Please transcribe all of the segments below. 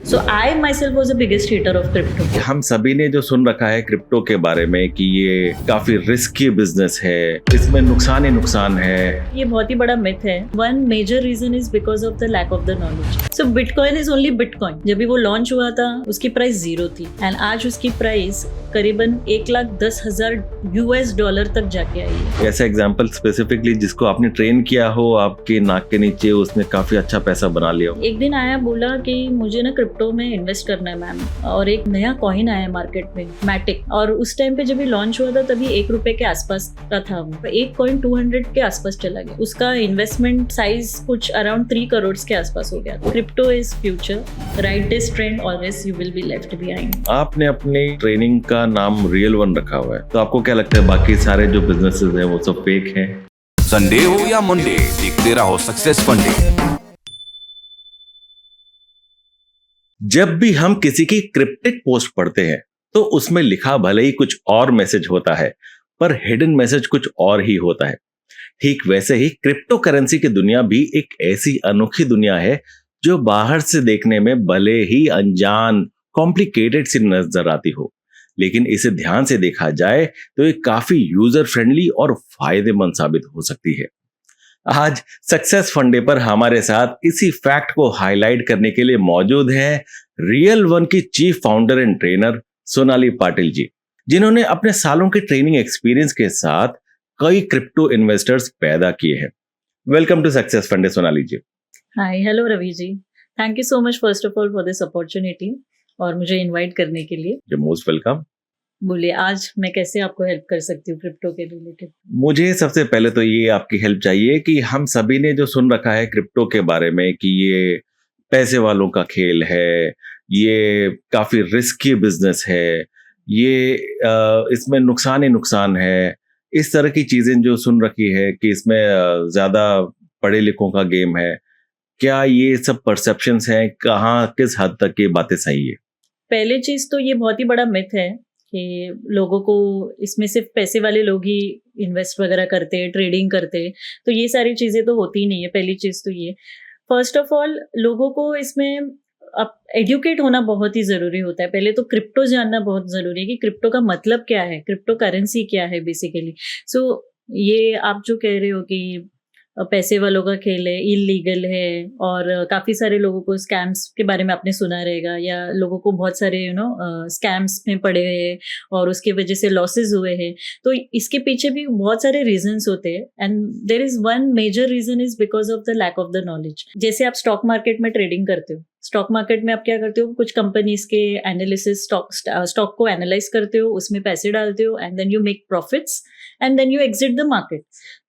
So I myself was the biggest hater of crypto. हम सभी ने जो सुन रखा है क्रिप्टो के बारे में कि ये काफी रिस्की बिजनेस है, इसमें नुकसान ही नुकसान है। ये बहुत ही बड़ा मिथ है। One major reason is because of the lack of the knowledge. So Bitcoin is only Bitcoin. जब भी वो लॉन्च हुआ था उसकी प्राइस 0 थी एंड आज उसकी प्राइस करीबन $1,10,000 तक जाके आई है। ऐसा एग्जांपल स्पेसिफिकली जिसको आपने ट्रेन किया हो, आपके नाक के नीचे उसने काफी अच्छा पैसा बना लिया हो? एक दिन आया बोला कि मुझे ना क्रिप्टो में इन्वेस्ट करना है मैम, और एक नया कॉइन आया मार्केट में मैटिक, और उस टाइम पे जब ये लॉन्च हुआ था तभी ₹1 के आसपास का था। एक कॉइन 200 के आसपास चला गया। उसका इन्वेस्टमेंट साइज कुछ अराउंड 3 करोड़ के आसपास हो गया। Crypto is future, right this trend और else you will be left behind. आपने अपनी ट्रेनिंग का नाम रियल वन रखा हुआ है, तो आपको क्या लगता है बाकी सारे जो बिजनेसेस हैं वो सब फेक हैं? संडे हो या मंडे, देखते रहो सक्सेस फंडे। जब भी हम किसी की क्रिप्टिक पोस्ट पढ़ते हैं तो उसमें लिखा भले ही कुछ और मैसेज होता है, पर हिडन मैसेज कुछ और ही होता है। ठीक वैसे ही क्रिप्टो करेंसी की दुनिया भी एक ऐसी अनोखी दुनिया है जो बाहर से देखने में भले ही अनजान, कॉम्प्लिकेटेड सी नजर आती हो, लेकिन इसे ध्यान से देखा जाए तो ये काफी यूजर फ्रेंडली और फायदेमंद साबित हो सकती है। आज सक्सेस फंडे पर हमारे साथ इसी फैक्ट को हाईलाइट करने के लिए मौजूद हैं रियल वन की chief founder and trainer Sonali Patil ji, जिन्होंने अपने सालों के ट्रेनिंग एक्सपीरियंस के साथ कई क्रिप्टो इन्वेस्टर्स पैदा किए हैं। वेलकम टू सक्सेस फंडे Sonali ji. Hi, hello Ravi ji, thank you so much first of all for this opportunity और मुझे इनवाइट करने के लिए। You most welcome. बोलिए, आज मैं कैसे आपको हेल्प कर सकती हूँ क्रिप्टो के रिलेटेड? मुझे सबसे पहले तो ये आपकी हेल्प चाहिए कि हम सभी ने जो सुन रखा है क्रिप्टो के बारे में कि ये पैसे वालों का खेल है, ये काफी रिस्की बिजनेस है, ये इसमें नुकसान ही नुकसान है, इस तरह की चीजें जो सुन रखी है कि इसमें ज्यादा पढ़े लिखों का गेम है, क्या ये सब परसेप्शंस हैं? कहाँ किस हद तक ये बातें सही है? पहले चीज तो ये बहुत ही बड़ा मिथ है कि लोगों को इसमें सिर्फ पैसे वाले लोग ही इन्वेस्ट वगैरह करते हैं, ट्रेडिंग करते हैं, तो ये सारी चीजें तो होती ही नहीं है। पहली चीज तो ये, फर्स्ट ऑफ ऑल लोगों को इसमें अब एडुकेट होना बहुत ही जरूरी होता है। पहले तो क्रिप्टो जानना बहुत जरूरी है कि क्रिप्टो का मतलब क्या है, क्रिप्टो करेंसी क्या है बेसिकली। सो ये आप जो कह रहे हो कि पैसे वालों का खेल है, इलीगल है, और काफी सारे लोगों को स्कैम्स के बारे में आपने सुना रहेगा, या लोगों को बहुत सारे स्कैम्स में पड़े हैं और उसके वजह से लॉसेस हुए हैं। तो इसके पीछे भी बहुत सारे रीजंस होते हैं and there is one major reason is because of the lack of the knowledge. जैसे आप स्टॉक मार्केट में ट्रेडिंग करते हो, स्टॉक मार्केट में आप क्या करते हो, कुछ कंपनीज के एनालिसिस, स्टॉक को एनालाइज करते हो, उसमें पैसे डालते हो and then you make profits and then you exit the market.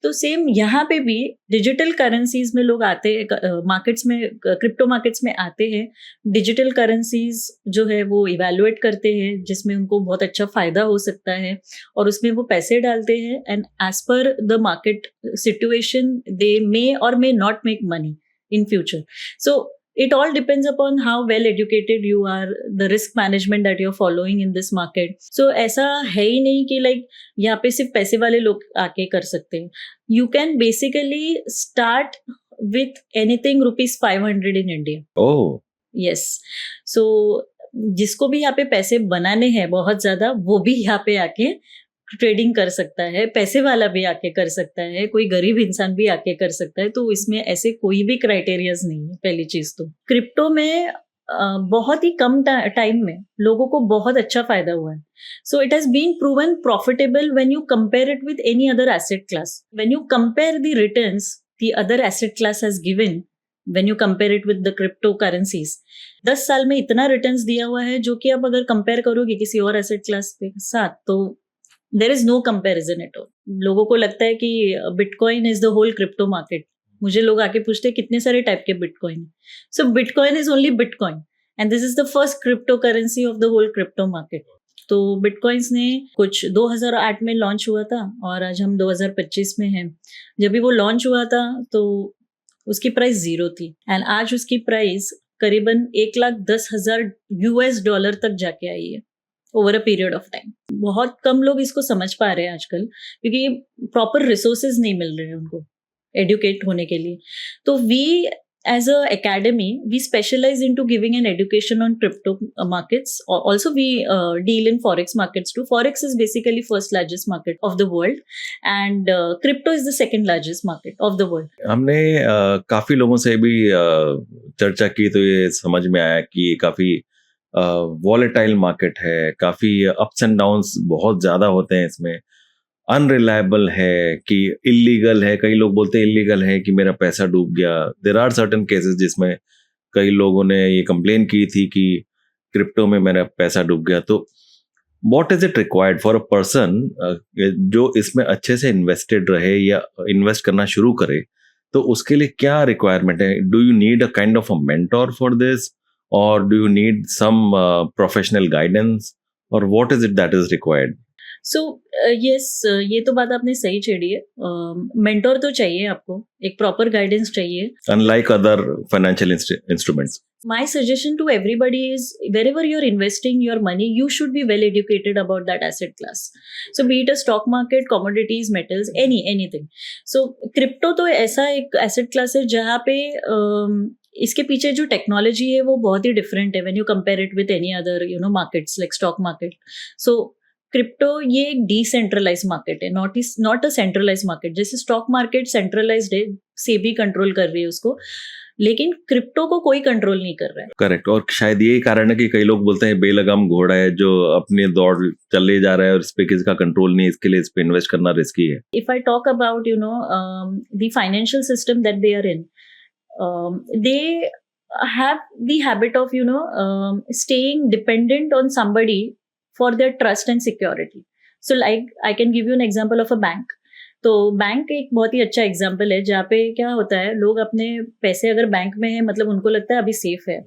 तो सेम यहाँ पे भी डिजिटल करेंसीज में लोग आते हैं, मार्केट्स में, क्रिप्टो मार्केट्स में आते हैं, डिजिटल करेंसीज जो है वो इवेलुएट करते हैं जिसमें उनको बहुत अच्छा फायदा हो सकता है, और उसमें वो पैसे डालते हैं and as per the market situation they may और may not make money in future. So it all depends upon how well educated you are, the risk management that you're following in this market. So ऐसा है ही नहीं कि यहाँ पे सिर्फ पैसे वाले लोग आके कर सकते हैं। You can basically start with anything ₹500 in India. Oh. Yes. So जिसको भी यहाँ पे पैसे बनाने हैं बहुत ज्यादा, वो भी यहाँ पे आके ट्रेडिंग कर सकता है, पैसे वाला भी आके कर सकता है, कोई गरीब इंसान भी आके कर सकता है। तो इसमें ऐसे कोई भी क्राइटेरियाज नहीं है। पहली चीज तो क्रिप्टो में बहुत ही कम टाइम में लोगों को बहुत अच्छा फायदा हुआ है। So it has been proven profitable when you compare it with any other asset class. When you compare the returns the other asset class has given, when you compare it with the crypto currencies, 10 साल में इतना returns दिया हुआ है जो कि अब अगर कंपेयर करोगे किसी और एसेट क्लास के साथ तो there is no comparison at all. लोगों को लगता है कि bitcoin is the whole crypto market. मुझे लोग आके पूछते हैं कितने सारे टाइप के bitcoin. So bitcoin is only bitcoin and this is the first crypto currency of the whole crypto market. तो बिटकॉइंस ने कुछ 2008 में लॉन्च हुआ था और आज हम 2025 में हैं। जब भी वो लॉन्च हुआ था तो उसकी प्राइस 0 थी एंड आज उसकी प्राइस करीबन $1,10,000 तक जाके आई है over a period of time. बहुत कम लोग इसको समझ पा रहे हैं आजकल, क्योंकि प्रॉपर रिसोर्सेज नहीं मिल रहे हैं उनको एडुकेट होने के लिए। तो we as a academy, we specialize into giving an education on crypto markets. Also, we deal in forex markets too. Forex is basically first largest market of the world, and crypto is the second largest market of the world. हमने काफी लोगों से भी चर्चा की तो ये समझ में आया कि ये काफी वॉलेटाइल मार्केट है, काफी अप्स एंड डाउन्स बहुत ज्यादा होते हैं इसमें, अनरिलायबल है कि इलीगल है, कई लोग बोलते हैं इलीगल है कि मेरा पैसा डूब गया। देयर आर सर्टेन केसेस जिसमें कई लोगों ने ये कंप्लेन की थी कि क्रिप्टो में मेरा पैसा डूब गया। तो what is it required for a person जो इसमें अच्छे से इन्वेस्टेड रहे या इन्वेस्ट करना शुरू करे, तो उसके लिए क्या रिक्वायरमेंट है? Do you need a kind of a mentor for this, और do you need some professional guidance, और what is it that is required? So yes, ये तो बात आपने सही छेड़ी है। मेंटोर तो चाहिए आपको, एक प्रॉपर गाइडेंस चाहिए। Unlike other financial instruments, My suggestion to everybody is, wherever you're investing your money, you should be well educated about that asset class. So be it a stock market, commodities, metals, anything. So crypto तो ऐसा एक asset class है जहाँ पे इसके पीछे जो technology है वो बहुत ही डिफरेंट है when you compare it with any other markets like stock market. So crypto ये एक डिसेंट्रलाइज मार्केट है, नॉट अ सेंट्रलाइज मार्केट। जैसे स्टॉक मार्केट सेंट्रलाइज्ड है, सेबी कंट्रोल कर रही है उसको, लेकिन क्रिप्टो को कोई कंट्रोल नहीं कर रहा है। करेक्ट। और शायद यही कारण है कि कई लोग बोलते हैं बेलगाम घोड़ा है जो अपने दौड़ चले जा रहा है और इस पे किसी का कंट्रोल नहीं, इसके लिए इस पे इन्वेस्ट करना रिस्की है। If I talk about the financial system that they are in, they have the habit of staying dependent on somebody for their trust and security. So like I can give you an example of a bank. तो bank एक बहुत ही अच्छा example है जहाँ पे क्या होता है, लोग अपने पैसे अगर बैंक में है मतलब उनको लगता है अभी सेफ है,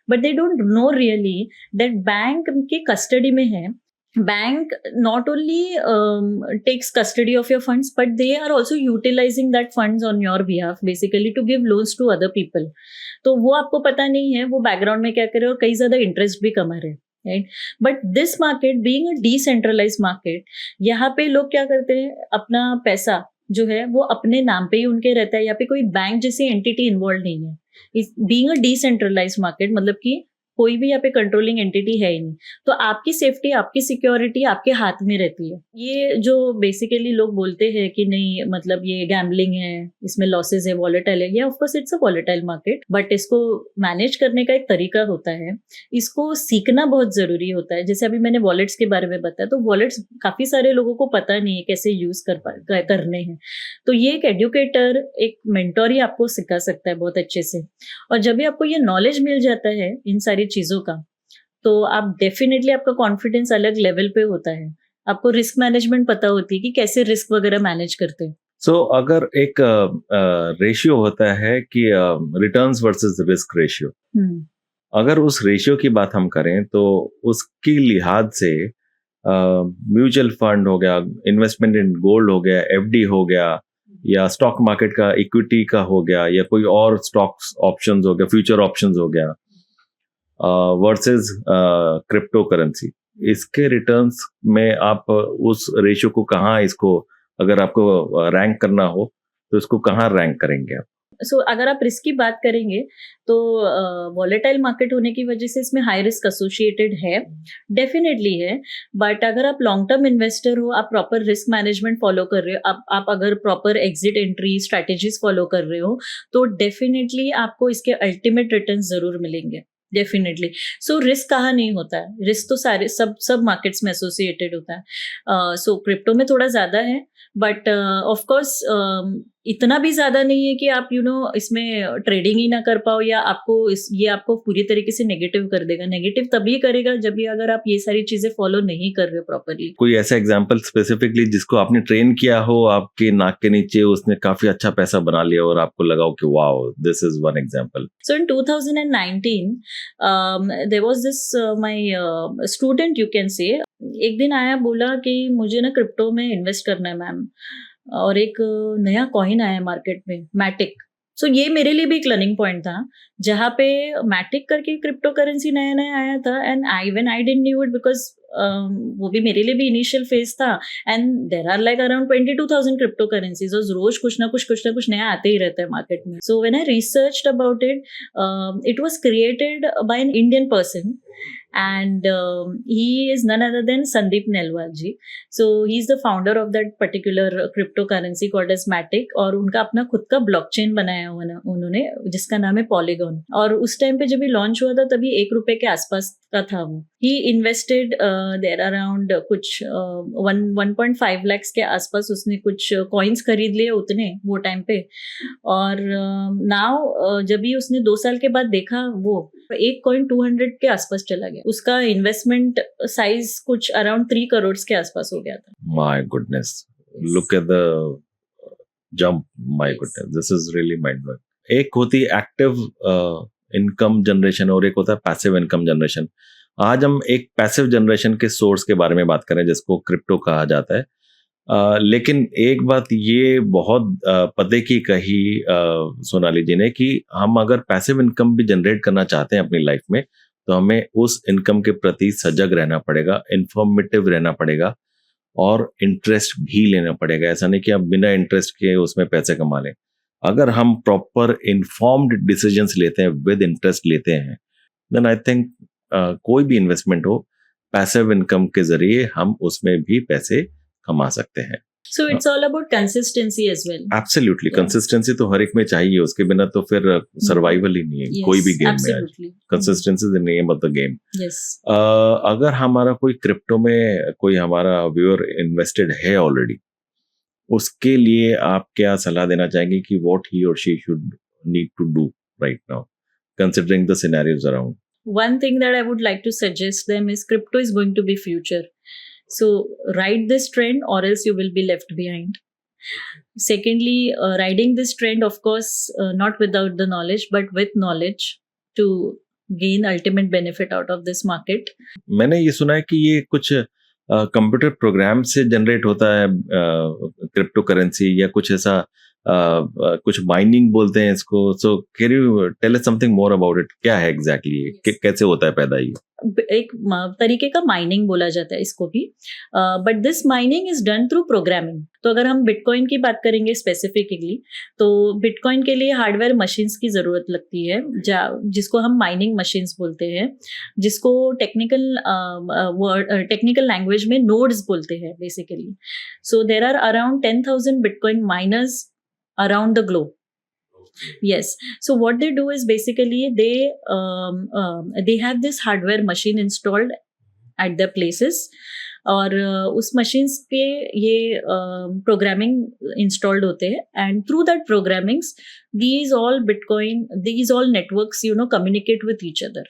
but they don't know really that bank के कस्टडी में है। Bank not only takes custody of your funds, but they are also utilizing that funds on your behalf basically to give loans to other people. तो वो आपको पता नहीं है वो बैकग्राउंड में क्या कर रहे हैं और कई ज्यादा इंटरेस्ट भी कमा रहे हैं, right. But this market being a decentralized market, यहाँ पे लोग क्या करते हैं, अपना पैसा जो है वो अपने नाम पे ही उनके रहता है, यहाँ पे कोई बैंक जैसी एंटिटी इन्वॉल्व नहीं है। बीइंग अ डिसेंट्रलाइज्ड मार्केट मतलब कि कोई भी यहाँ पे कंट्रोलिंग एंटिटी है ही नहीं, तो आपकी सेफ्टी, आपकी सिक्योरिटी आपके हाथ में रहती है। ये जो बेसिकली लोग बोलते हैं कि नहीं मतलब ये गैम्बलिंग है, इसमें लॉसेस है, वॉलेटाइल है, ये of course it's a volatile market, but इसको मैनेज करने का एक तरीका होता है, इसको सीखना बहुत जरूरी होता है। जैसे अभी मैंने वॉलेट्स के बारे में बताया, तो वॉलेट्स काफी सारे लोगों को पता नहीं है कैसे यूज करने हैं, तो ये एक एडुकेटर, एक मेंटोर ही आपको सिखा सकता है बहुत अच्छे से। और जब भी आपको ये नॉलेज मिल जाता है इन सारी चीजों का, तो आप डेफिनेटली आपका कॉन्फिडेंस अलग लेवल पे होता है, आपको रिस्क मैनेजमेंट पता होती है कि कैसे रिस्क वगैरह मैनेज करते हैं। सो अगर एक रेशियो होता है कि रिटर्न्स वर्सेस रिस्क रेशियो, अगर उस रेशियो की बात हम करें तो उसकी लिहाज से म्यूचुअल फंड हो गया, इन्वेस्टमेंट इन गोल्ड हो गया, एफडी हो गया, या स्टॉक मार्केट का इक्विटी का हो गया, या कोई और स्टॉक्स ऑप्शंस हो गया, फ्यूचर ऑप्शंस हो गया, वर्सेस क्रिप्टो करेंसी, इसके रिटर्न्स में आप उस रेशियो को कहाँ, इसको अगर आपको रैंक करना हो तो इसको कहाँ रैंक करेंगे आप? सो अगर आप रिस्क की बात करेंगे तो वॉलेटाइल मार्केट होने की वजह से इसमें हाई रिस्क एसोसिएटेड है, डेफिनेटली है। बट अगर आप लॉन्ग टर्म इन्वेस्टर हो, आप प्रॉपर रिस्क मैनेजमेंट फॉलो कर रहे हो, आप अगर proper exit entry strategies follow कर रहे हो, तो डेफिनेटली आपको इसके अल्टीमेट रिटर्न जरूर मिलेंगे, डेफिनेटली। सो रिस्क कहाँ नहीं होता है, रिस्क तो सारे सब मार्केट्स में एसोसिएटेड होता है। सो क्रिप्टो में थोड़ा ज्यादा है, बट ऑफ कोर्स इतना भी ज्यादा नहीं है कि आप इसमें ट्रेडिंग ही ना कर पाओ, या आपको ये आपको पूरी तरीके से नेगेटिव कर देगा। नेगेटिव तभी करेगा जब भी अगर आप ये सारी चीजें फॉलो नहीं कर रहे हो प्रॉपरली। कोई ऐसा एग्जांपल स्पेसिफिकली जिसको आपने ट्रेन किया हो, आपके नाक के नीचे उसने काफी अच्छा पैसा बना लिया और आपको लगा हो कि wow, this is one example? So in 2019 there was this my student, you can say, एक दिन आया, बोला कि मुझे ना क्रिप्टो में इन्वेस्ट करना है मैम, और एक नया कॉइन आया मार्केट में, मैटिक। सो ये मेरे लिए भी एक लर्निंग पॉइंट था, जहाँ पे मैटिक करके क्रिप्टो करेंसी नया नया आया था, and I didn't knew it because वो भी मेरे लिए भी इनिशियल फेज था, and there are like around 22,000 crypto currencies और रोज कुछ ना कुछ नया आते ही रहता है मार्केट में. So when I researched about it, it was created by an Indian person, and he is none other than Sandeep Nelwal ji. So he is the founder of that particular cryptocurrency called as Matic, और उनका अपना खुद का blockchain बनाया हुआ ना उन्होंने, जिसका नाम है पॉलीगॉन. और उस टाइम पे जब ये लॉन्च हुआ था तभी ₹1 के आसपास का था वो. ही इन्वेस्टेड देयर अराउंड कुछ 1.5 lakhs के आसपास उसने कुछ कॉइन्स खरीद लिए उतने वो टाइम पे. और नाउ जब भी उसने 2 साल के बाद देखा, वो एक कॉइन 200 के आसपास चला गया. उसका इन्वेस्टमेंट साइज कुछ अराउंड 3 करोड़ के आसपास हो गया था. My goodness, look at the jump. My goodness, this is really mind blowing. एक होती है एक्टिव इनकम जनरेशन और एक होता है पैसिव इनकम जनरेशन. आज हम एक पैसिव जनरेशन के सोर्स के बारे में बात करें जिसको क्रिप्टो कहा जाता है. लेकिन एक बात ये बहुत पते की कही सोनाली जी ने कि हम अगर पैसिव इनकम भी जनरेट करना चाहते हैं अपनी लाइफ में तो हमें उस इनकम के प्रति सजग रहना पड़ेगा, इंफॉर्मेटिव रहना पड़ेगा और इंटरेस्ट भी लेना पड़ेगा. ऐसा नहीं कि आप बिना इंटरेस्ट के उसमें पैसे कमा लें. अगर हम प्रॉपर इन्फॉर्म्ड डिसीजंस लेते हैं, विद इंटरेस्ट लेते हैं, देन आई थिंक कोई भी इन्वेस्टमेंट हो, पैसिव इनकम के जरिए हम उसमें भी पैसे कमा सकते हैं. So it's all about consistency as well. Absolutely, Yeah. Consistency तो हर एक में चाहिए, उसके बिना तो फिर सर्वाइवल ही नहीं है. Yes, कोई भी गेम में absolutely. Consistency is the name of the game. Yes. अगर हमारा कोई क्रिप्टो में कोई हमारा व्यूअर इन्वेस्टेड है ऑलरेडी, उसके लिए आप क्या सलाह देना चाहेंगे कि व्हाट ही और she should need to do right now considering the scenarios around? One thing that I would like to suggest them is crypto is going to be future. So ride this trend or else you will be left behind. Secondly, riding this trend, of course, not without the knowledge, but with knowledge to gain ultimate benefit out of this market. मैंने ये सुना है कि ये कुछ computer program से generate होता है क्रिप्टो करेंसी या कुछ ऐसा, कुछ माइनिंग बोलते हैं इसको. So can you tell us something more about it? क्या है एग्जैक्टली, कैसे होता है पैदा ये? एक तरीके का माइनिंग बोला जाता है इसको भी, but this mining is done through programming. तो अगर हम बिटकॉइन की बात करेंगे स्पेसिफिकली, तो बिटकॉइन के लिए हार्डवेयर मशीन्स की जरूरत लगती है, जिसको हम माइनिंग मशीन्स बोलते हैं, जिसको टेक्निकल लैंग्वेज में नोड्स बोलते हैं basically. So there are around 10,000 bitcoin miners around the globe. Yes. So what they do is basically they have this hardware machine installed at their places, और उस machines पे ये programming installed होते हैं, and through that programmings these all networks communicate with each other,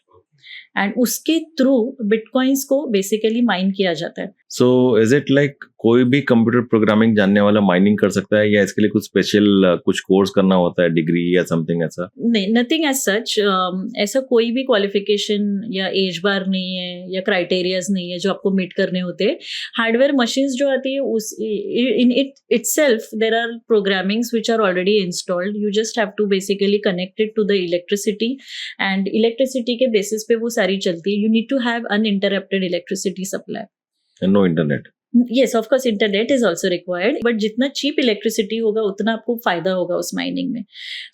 and उसके through bitcoins को basically mine किया जाता है. So is it like कोई भी कंप्यूटर प्रोग्रामिंग जानने वाला माइनिंग कर सकता है या इसके लिए कुछ स्पेशल कुछ कोर्स करना होता है, डिग्री या समथिंग ऐसा? नहीं, नथिंग एज सच. ऐसा कोई भी क्वालिफिकेशन या एज बार नहीं है या क्राइटेरियाज नहीं है जो आपको मीट करने होते हैं. हार्डवेयर मशीन्स जो आती है उस in itself there are programmings which are already installed. You just have to basically connect it to the electricity, and electricity के बेसिस पे वो सारी चलती है. You need to have uninterrupted electricity supply. No internet? Yes, of course, internet is also required, but जितना cheap electricity होगा उतना आपको फायदा होगा उस माइनिंग में.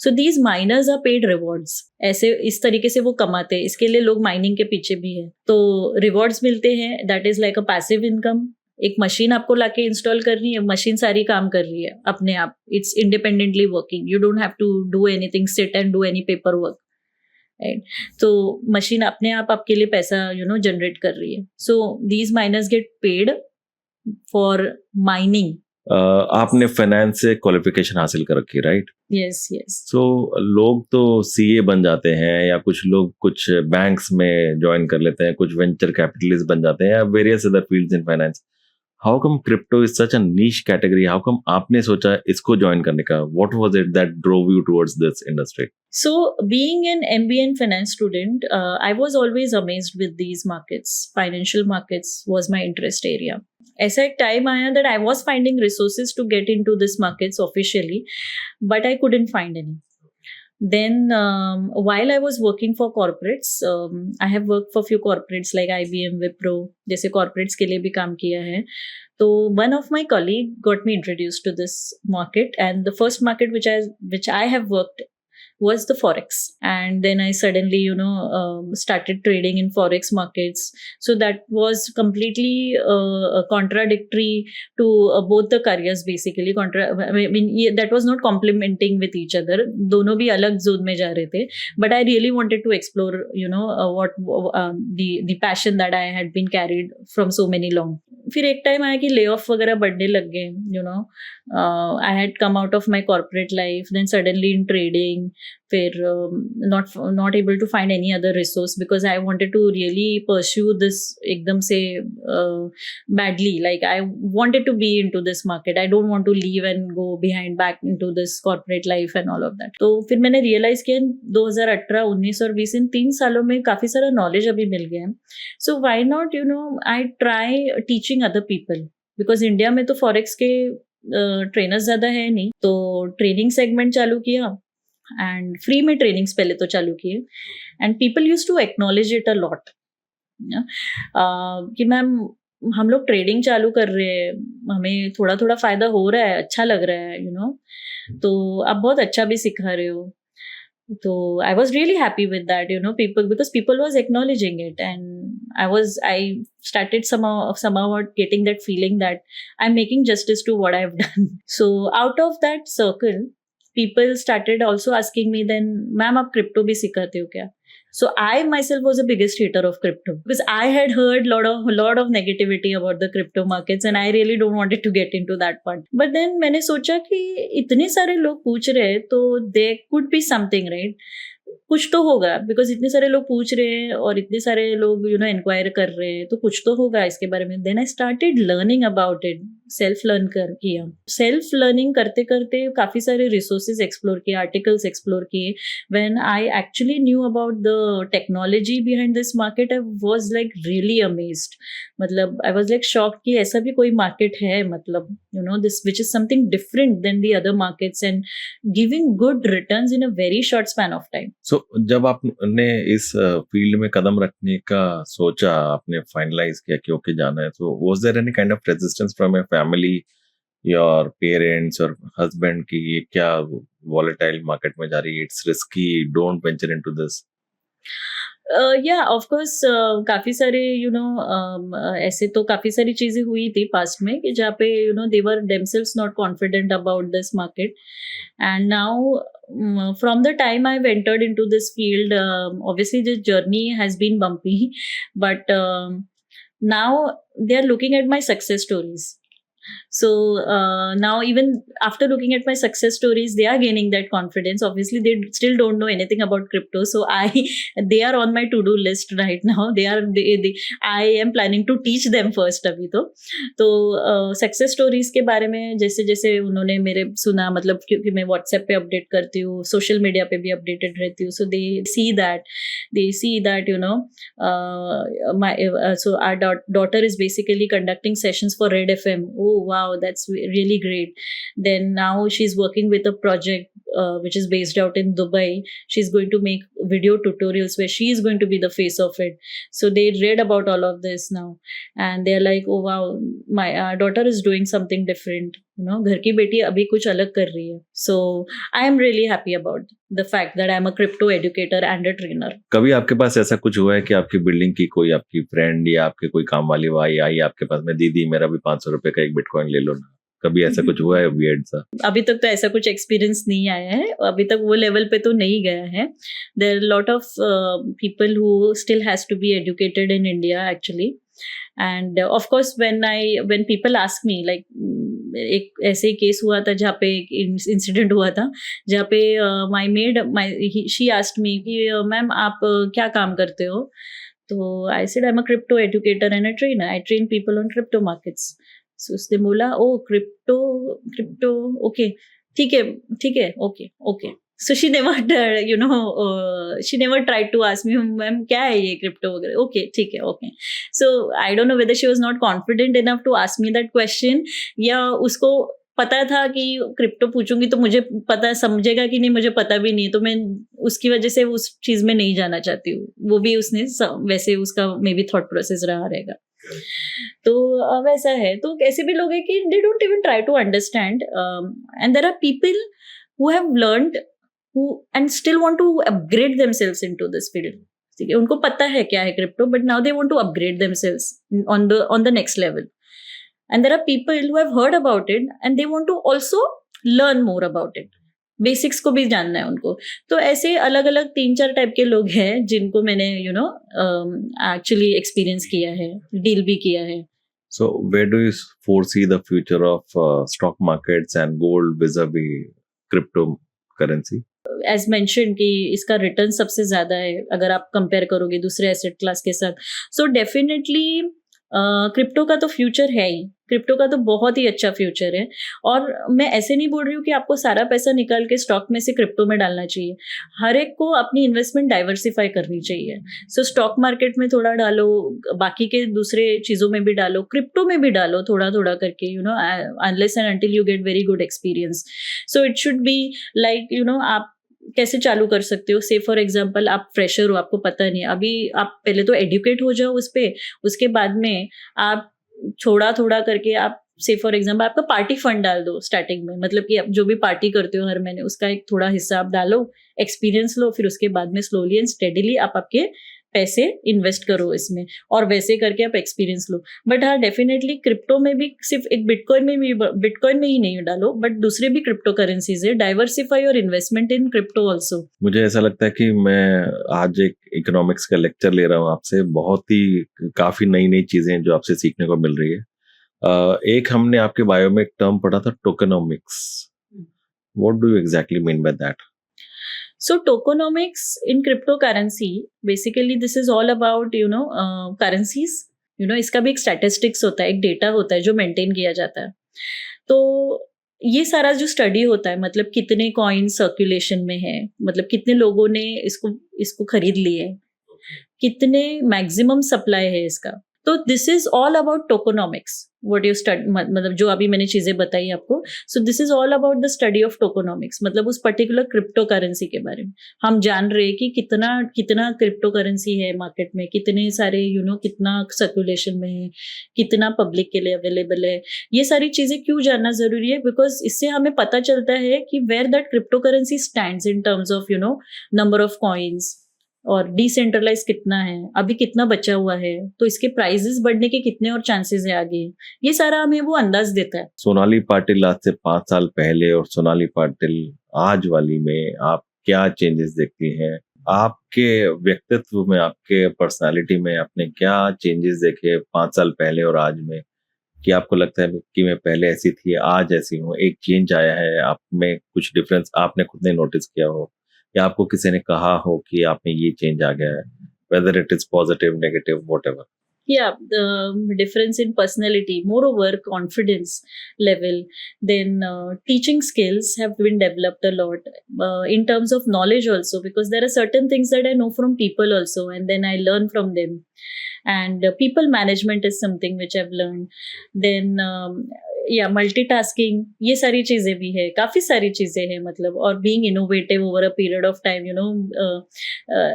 So these miners are paid rewards. ऐसे इस तरीके से वो कमाते हैं. इसके लिए लोग माइनिंग के पीछे भी है. तो रिवॉर्ड्स मिलते हैं. That is like a passive income. एक मशीन आपको लाके इंस्टॉल करनी है, मशीन सारी काम कर रही है अपने आप. It's independently working. You don't have to do anything, sit and do any paper work. तो मशीन अपने आप आपके लिए पैसा जनरेट कर रही है. So these miners get paid for mining. आपने फाइनेंस से क्वालिफिकेशन हासिल कर रखी है, राइट? Yes yes. सो लोग तो सीए बन जाते हैं या कुछ लोग कुछ बैंक्स में ज्वाइन कर लेते हैं, कुछ वेंचर कैपिटलिस्ट बन जाते हैं या various other fields in finance. How come crypto is such a niche category? How come आपने सोचा इसको ज्वाइन करने का? What was it that drove you towards this industry? So, being an MBA and finance student, I was always amazed with these markets. Financial markets was my interest area. ऐसा एक time आया that I was finding resources to get into this markets officially, but I couldn't find any. Then while I was working for corporates, I have worked for few corporates like IBM, Wipro, जैसे corporates के लिए भी काम किया है. तो one of my colleague got me introduced to this market, and the first market which I have worked was the forex. And then I suddenly started trading in forex markets. So that was completely contradictory to both the careers, basically. That was not complementing with each other. दोनों भी अलग zone में जा रहे थे. But I really wanted to explore what the passion that I had been carried from so many long. फिर एक time आया कि ले ऑफ वगैरह बढ़ने लग गए. I had come out of my corporate life, then suddenly in trading, फिर not able to find any other resource because I wanted to really pursue this एकदम से badly. Like I wanted to be into this market. I don't want to leave and go behind back into this corporate life and all of that. तो फिर मैंने realize किया 2018, 19 और 20 इन 3 सालों में काफी सारा knowledge अभी मिल गया है. So why not I try teaching other people, because India में तो फॉरेक्स के ट्रेनर्स ज्यादा है नहीं. तो ट्रेनिंग सेगमेंट चालू किया एंड फ्री में ट्रेनिंग्स पहले तो चालू किए, and people use to acknowledge it a lot कि मैम हम लोग ट्रेडिंग चालू कर रहे हैं, हमें थोड़ा थोड़ा फायदा हो रहा है, अच्छा लग रहा है, तो आप बहुत अच्छा भी सिखा रहे हो. तो I was really happy with that, because people was acknowledging it, and I started somehow getting that feeling that I'm making justice to what I've done. So out of that circle, people started also asking me then, ma'am, आप crypto भी सिखाते हो क्या? So I myself was the biggest hater of crypto because I had heard lot of negativity about the crypto markets, and I really don't wanted to get into that part. But then मैंने सोचा कि इतने सारे लोग पूछ रहे हैं तो there could be something, right? कुछ तो होगा, बिकॉज इतने सारे लोग पूछ रहे हैं और इतने सारे लोग इंक्वायर कर रहे हैं, तो कुछ तो होगा इसके बारे में. Then I started learning about it, self learn किया. सेल्फ लर्निंग करते करते काफी सारे रिसोर्सेज एक्सप्लोर किए, आर्टिकल्स एक्सप्लोर किए. When I actually knew about the technology behind this market, I was like really amazed. मतलब आई वाज लाइक शॉक्ड कि ऐसा भी कोई मार्केट है, मतलब this which is something different than the other markets and giving good returns in a very short span of time. So जब आपने इस फील्ड में कदम रखने का सोचा, आपने फाइनलाइज किया कि ओके जाना है, तो was there any kind of resistance from your family, your parents और हस्बैंड की ये क्या वॉलेटाइल मार्केट में जा रही है, it's risky, don't venture into this? या ऑफ कोर्स काफी सारे ऐसे तो काफी सारी चीजें हुई थी पास्ट में कि जहाँ पे they were themselves not confident about this market. And now from the time I've entered into this field, obviously this journey has been bumpy, but now they are looking at my success stories. So now even after looking at my success stories, they are gaining that confidence. Obviously they still don't know anything about crypto, so they are on my to do list right now. I am planning to teach them first अभी तो success stories के बारे में जैसे जैसे उन्होंने मेरे सुना, मतलब क्योंकि मैं व्हाट्सएप पे अपडेट करती हूँ, सोशल मीडिया पे भी अपडेटेड रहती हूँ, so they see that so our daughter is basically conducting sessions for Red FM. Oh wow, that's really great. Then now she's working with a project which is based out in Dubai. She's going to make video tutorials where she is going to be the face of it. So they read about all of this now, and they're like, oh wow, my daughter is doing something different. घर की बेटी अभी कुछ अलग कर रही है. So I am really happy about the fact that I am a crypto educator and a trainer. कभी आपके पास ऐसा कुछ हुआ है कि आपकी बिल्डिंग की कोई आपकी फ्रेंड या आपके कोई काम वाली आई आपके पास में, दीदी मेरा भी 500 रुपए का एक बिटकॉइन ले लो ना? कभी ऐसा कुछ हुआ है वियर्ड सा? अभी तक तो ऐसा कुछ एक्सपीरियंस नहीं आया है, अभी तक वो लेवल पे तो नहीं गया है. There are lot of people who still has to be educated in India actually. And of course when people ask me, like एक ऐसे केस हुआ था जहाँ पे एक इंसिडेंट हुआ था जहाँ पे my maid she asked me कि मैम आप क्या काम करते हो? तो I said I am a crypto educator and a trainer. I train people on crypto markets. So उसने बोला, ओ क्रिप्टो ओके, ठीक है, okay. So she never she never tried to ask me, ma'am क्या है ये crypto वगैरह? Okay, ठीक है, okay. So I don't know whether she was not confident enough to ask me that question, या उसको पता था कि क्रिप्टो पूछूंगी तो मुझे पता समझेगा कि नहीं, मुझे पता भी नहीं है, तो मैं उसकी वजह से उस चीज में नहीं जाना चाहती हूँ। वो भी उसने वैसे उसका मे बी थॉट प्रोसेस रहा रहेगा। तो वैसा है। तो ऐसे भी लोग हैं कि they don't even try to understand, and there are people who have learned who and still want to upgrade themselves into this field. ठीक है, उनको पता है क्या है crypto, but now they want to upgrade themselves on the next level. And there are people who have heard about it and they want to also learn more about it. Basics को भी जानना है उनको। तो ऐसे अलग अलग 3-4 type के लोग हैं जिनको मैंने एक्चुअली एक्सपीरियंस किया है, डील भी किया है। So where do you foresee the future of stock markets and gold vis-a-vis cryptocurrency? As mention कि इसका रिटर्न सबसे ज्यादा है अगर आप कंपेयर करोगे दूसरे एसेट क्लास के साथ। सो डेफिनेटली क्रिप्टो का तो फ्यूचर है ही, क्रिप्टो का तो बहुत ही अच्छा फ्यूचर है। और मैं ऐसे नहीं बोल रही हूँ कि आपको सारा पैसा निकाल के स्टॉक में से क्रिप्टो में डालना चाहिए। हर एक को अपनी इन्वेस्टमेंट डाइवर्सिफाई करनी चाहिए। सो स्टॉक मार्केट में थोड़ा डालो, बाकी के दूसरे चीज़ों में भी डालो, क्रिप्टो में भी डालो थोड़ा थोड़ा करके, unless and until you get very good experience. So it should be like आप कैसे चालू कर सकते हो। से फॉर एग्जांपल आप फ्रेशर हो, आपको पता नहीं, अभी आप पहले तो एडुकेट हो जाओ उस पे, उसके बाद में आप थोड़ा थोड़ा करके आप से फॉर एग्जांपल आपका पार्टी फंड डाल दो स्टार्टिंग में, मतलब कि आप जो भी पार्टी करते हो हर महीने उसका एक थोड़ा हिस्सा आप डालो, एक्सपीरियंस लो, फिर उसके बाद में स्लोली एंड स्टेडीली आप आपके पैसे इन्वेस्ट करो इसमें, और वैसे करके आप एक्सपीरियंस लो। बट हाँ, डेफिनेटली क्रिप्टो में भी सिर्फ एक बिटकॉइन में ही नहीं डालो, बट दूसरे भी क्रिप्टो करेंसीज है। Diversify your investment in crypto also. मुझे ऐसा लगता है कि मैं आज एक इकोनॉमिक्स का लेक्चर ले रहा हूँ आपसे, बहुत ही काफी नई नई चीजें जो आपसे सीखने को मिल रही है। एक हमने आपके बायो में एक टर्म पढ़ा था, tokenomics. What do you exactly mean by that? So tokenomics in cryptocurrency, basically this is all about currencies. इसका भी एक स्टैटिस्टिक्स होता है, एक डेटा होता है जो मेंटेन किया जाता है। तो ये सारा जो स्टडी होता है, मतलब कितने कॉइन सर्कुलेशन में है, मतलब कितने लोगों ने इसको खरीद लिए, कितने मैक्सिमम सप्लाई है इसका। तो this is all about tokenomics, what you study, मतलब जो अभी मैंने चीजें बताई आपको। So this is all about the study of tokenomics, मतलब उस पर्टिकुलर क्रिप्टो करेंसी के बारे में हम जान रहे हैं कि कितना क्रिप्टो करेंसी है मार्केट में, कितने सारे कितना सर्कुलेशन में है, कितना पब्लिक के लिए अवेलेबल है। ये सारी चीजें क्यों जानना जरूरी है? बिकॉज इससे हमें पता चलता है कि where that crypto currency stands in terms of number of coins, और डिसेंट्रलाइज कितना है, अभी कितना बचा हुआ है, तो इसके प्राइसेस बढ़ने के कितने और चांसेस है आगे। ये सारा हमें वो अंदाज देता है। सोनाली पाटिल आज से 5 साल पहले और सोनाली पाटिल आज वाली में आप क्या चेंजेस देखती हैं? आपके व्यक्तित्व में, आपके पर्सनालिटी में आपने क्या चेंजेस देखे 5 साल पहले और आज में, कि आपको लगता है कि मैं पहले ऐसी थी आज ऐसी हूँ, एक चेंज आया है आप में, कुछ डिफरेंस आपने खुद ने नोटिस किया हो, या आपको किसी ने कहा हो कि आप में ये चेंज आ गया है, whether it is positive, negative, whatever? Yeah, the difference in personality, moreover confidence level, then teaching skills have been developed a lot, in terms of knowledge also, because there are certain things that I know from people also, and then I learn from them. And people management is something which I've learned. Then multitasking, ये सारी चीजें भी है, काफी सारी चीजें हैं, मतलब। और being innovative over a period of time,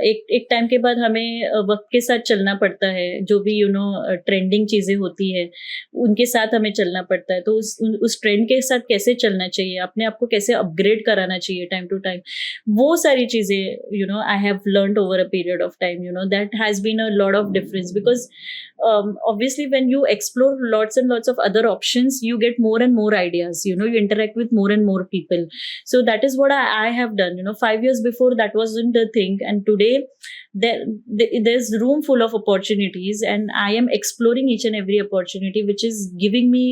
एक टाइम के बाद हमें वक्त के साथ चलना पड़ता है, जो भी ट्रेंडिंग चीजें होती है उनके साथ हमें चलना पड़ता है। तो उस ट्रेंड के साथ कैसे चलना चाहिए, अपने आप को कैसे अपग्रेड कराना चाहिए टाइम टू टाइम, वो सारी चीजें I have learned over a period of time, that has been a lot of difference, because obviously when you explore lots and lots of other options, you get more and more ideas, you interact with more and more people. So that is what I have done. 5 years before that wasn't a thing, and today there's room full of opportunities, and I am exploring each and every opportunity which is giving me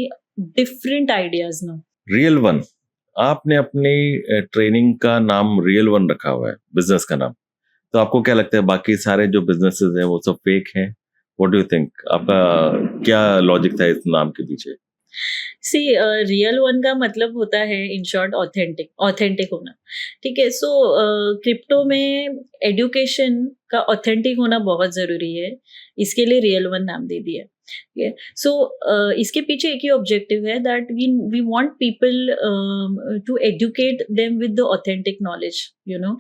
different ideas now. Real One, आपने अपनी training का नाम real one रखा हुआ है, business का नाम। तो आपको क्या लगता है बाकी सारे जो बिजनेसेस हैं वो सब फेक हैं? What do you think? आपका क्या लॉजिक था इस नाम के पीछे? सी रियल वन का मतलब होता है इन शॉर्ट ऑथेंटिक होना। ठीक है, सो क्रिप्टो में एजुकेशन का ऑथेंटिक होना बहुत ज़रूरी है, इसके लिए रियल वन नाम दे दिया। ठीक है, सो इसके पीछे एक ही ऑब्जेक्टिव है that we want people to educate them with the authentic knowledge, you know.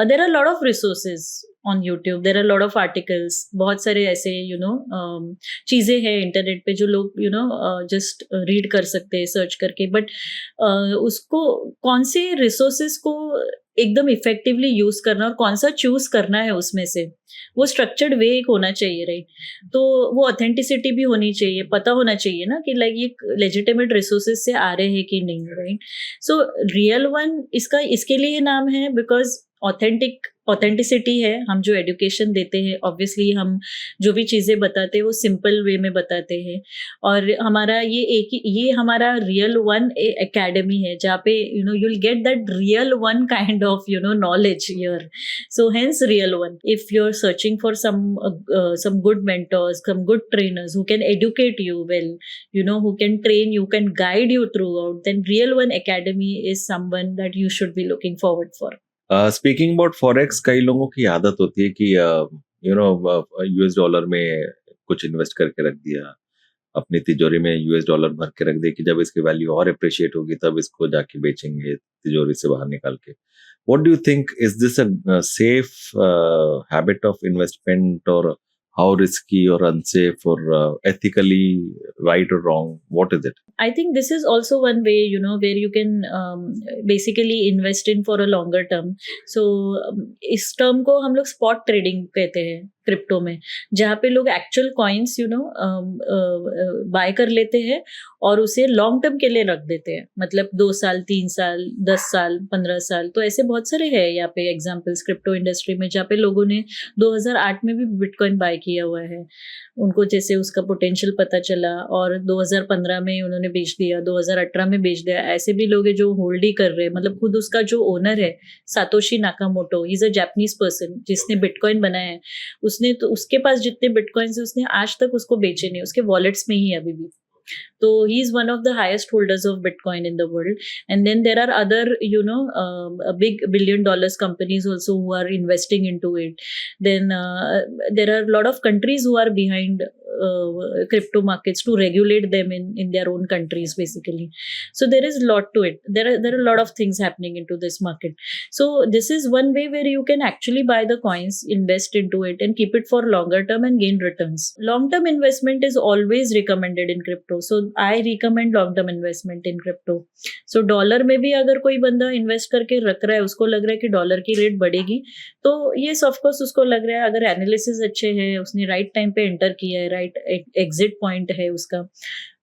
There are lot of resources on YouTube, there are lot of articles, बहुत सारे ऐसे चीज़ें हैं इंटरनेट पे जो लोग जस्ट रीड कर सकते हैं सर्च करके, बट उसको कौन से रिसोर्सेज को एकदम इफेक्टिवली यूज करना और कौन सा चूज करना है उसमें से, वो स्ट्रक्चर्ड वे एक होना चाहिए, राइट। तो वो ऑथेंटिसिटी भी होनी चाहिए, पता होना चाहिए ना कि लाइक ये लेजिटिमेट रिसोर्सेज से आ रहे हैं कि नहीं, राइट। सो रियल वन इसका इसके लिए नाम है बिकॉज ऑथेंटिसिटी है। हम जो एजुकेशन देते हैं, ऑब्वियसली हम जो भी चीज़ें बताते हैं वो सिंपल वे में बताते हैं, और हमारा ये हमारा रियल वन एकेडमी है जहाँ पे you'll get that real one kind of knowledge here. So hence real one. If you're searching for some good mentors, some good trainers who can educate you well, who can train you, can guide you throughout, then real one academy is someone that you should be looking forward for. Speaking about forex, कई लोगों की आदत होती है कि US dollar में कुछ invest करके रख दिया, अपनी तिजोरी में यूएस डॉलर भर के रख दिया कि जब इसकी वैल्यू और अप्रिशिएट होगी तब इसको जाके बेचेंगे तिजोरी से बाहर निकाल के। What do you think, is this a safe habit of investment, और हाउ रिस्की और अनसेफ और एथिकली राइट और wrong, what is it? I think this is also one way, where you can basically invest in for a longer term. So इस term को हम लोग spot trading कहते हैं क्रिप्टो में, जहाँ पे लोग एक्चुअल कॉइन्स बाय कर लेते हैं और उसे लॉन्ग टर्म के लिए रख देते हैं, मतलब 2 साल, 3 साल, 10 साल, 15 साल। तो ऐसे बहुत सारे हैं यहाँ पे एग्जाम्पल्स क्रिप्टो इंडस्ट्री में, जहाँ पे लोगों ने 2008 में भी बिटकॉइन बाय किया हुआ है, उनको जैसे उसका पोटेंशियल पता चला और 2015 में उन्होंने बेच दिया, 2018 में बेच दिया। ऐसे भी लोग हैं जो होल्ड ही कर रहे हैं, मतलब खुद उसका जो ओनर है Satoshi Nakamoto, he is a Japanese person जिसने बिटकॉइन बनाया है, उसने तो उसके पास जितने बिटकॉइंस है उसने आज तक उसको बेचे नहीं, उसके वॉलेट्स में ही अभी भी। So he is one of the highest holders of Bitcoin in the world. And then there are other, big $1 billion companies also who are investing into it. Then there are a lot of countries who are behind crypto markets to regulate them in their own countries, basically. So there is a lot to it. There are a lot of things happening into this market. So this is one way where you can actually buy the coins, invest into it, and keep it for longer term and gain returns. Long term investment is always recommended in crypto. So I recommend long term investment in crypto. So dollar में भी अगर कोई बंदा invest करके रख रहा है, उसको लग रहा है कि डॉलर की रेट बढ़ेगी, तो ये ऑफकोर्स उसको लग रहा है, अगर एनालिसिस अच्छे है, उसने राइट टाइम पे एंटर किया है, राइट एग्जिट पॉइंट है उसका,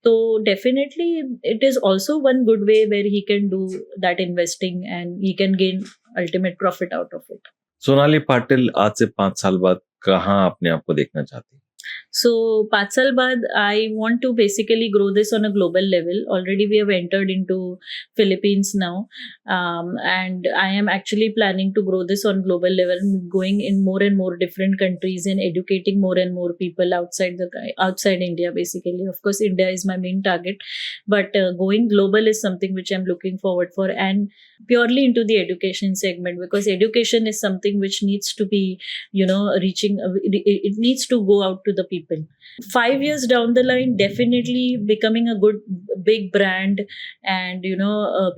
तो definitely it is also one good way where he can do that investing and he can gain ultimate profit out of it. Sonali Patil आज से 5 साल बाद कहाँ अपने आप को देखना चाहती है? So 5 साल बाद I want to basically grow this on a global level. Already we have entered into Philippines now, and I am actually planning to grow this on global level, going in more and more different countries and educating more and more people outside India. Basically, of course, India is my main target, but going global is something which I'm looking forward for, and purely into the education segment, because education is something which needs to be, reaching. It needs to go out to the people. 5 years down the line, definitely becoming a good big brand and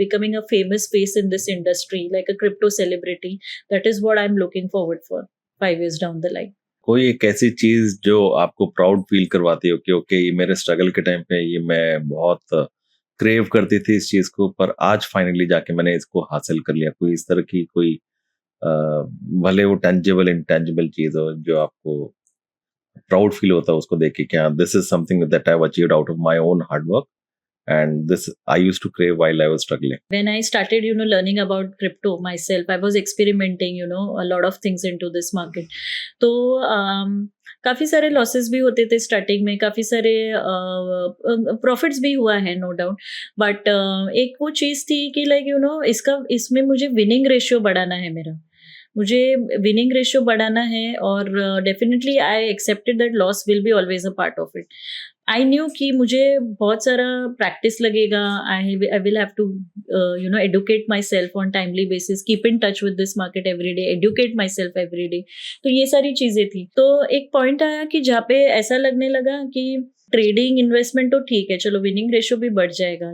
becoming a famous face in this industry, like a crypto celebrity. That is what I'm looking forward for 5 years down the line. कोई एक ऐसी चीज जो आपको proud feel करवाती हो कि okay, ये मेरे स्ट्रगल के टाइम पे ये मैं बहुत क्रेव करती थी इस चीज को, पर आज फाइनली जाके मैंने इसको हासिल कर लिया? कोई इस तरह की कोई भले वो टेंजिबल इंटेंजिबल चीज हो जो आपको प्राउड फील होता है उसको देख के, क्या this is something that I have achieved out of my own hard work and this I used to crave while I was struggling? When I started learning about crypto myself, I was experimenting a lot of things into this market. तो काफ़ी सारे losses भी होते थे starting में, काफ़ी सारे profits भी हुआ है, नो डाउट, बट एक वो चीज़ थी कि लाइक इसमें मुझे विनिंग रेशियो बढ़ाना है, मुझे विनिंग रेशियो बढ़ाना है, और definitely I accepted that loss will be always a part of it. I knew कि मुझे बहुत सारा प्रैक्टिस लगेगा. I will have to educate myself on timely basis, keep in touch with this market every day, educate myself every day. तो ये सारी चीजें थी. तो एक पॉइंट आया कि जहाँ पे ऐसा लगने लगा कि ट्रेडिंग इन्वेस्टमेंट तो ठीक है, चलो विनिंग रेशियो भी बढ़ जाएगा,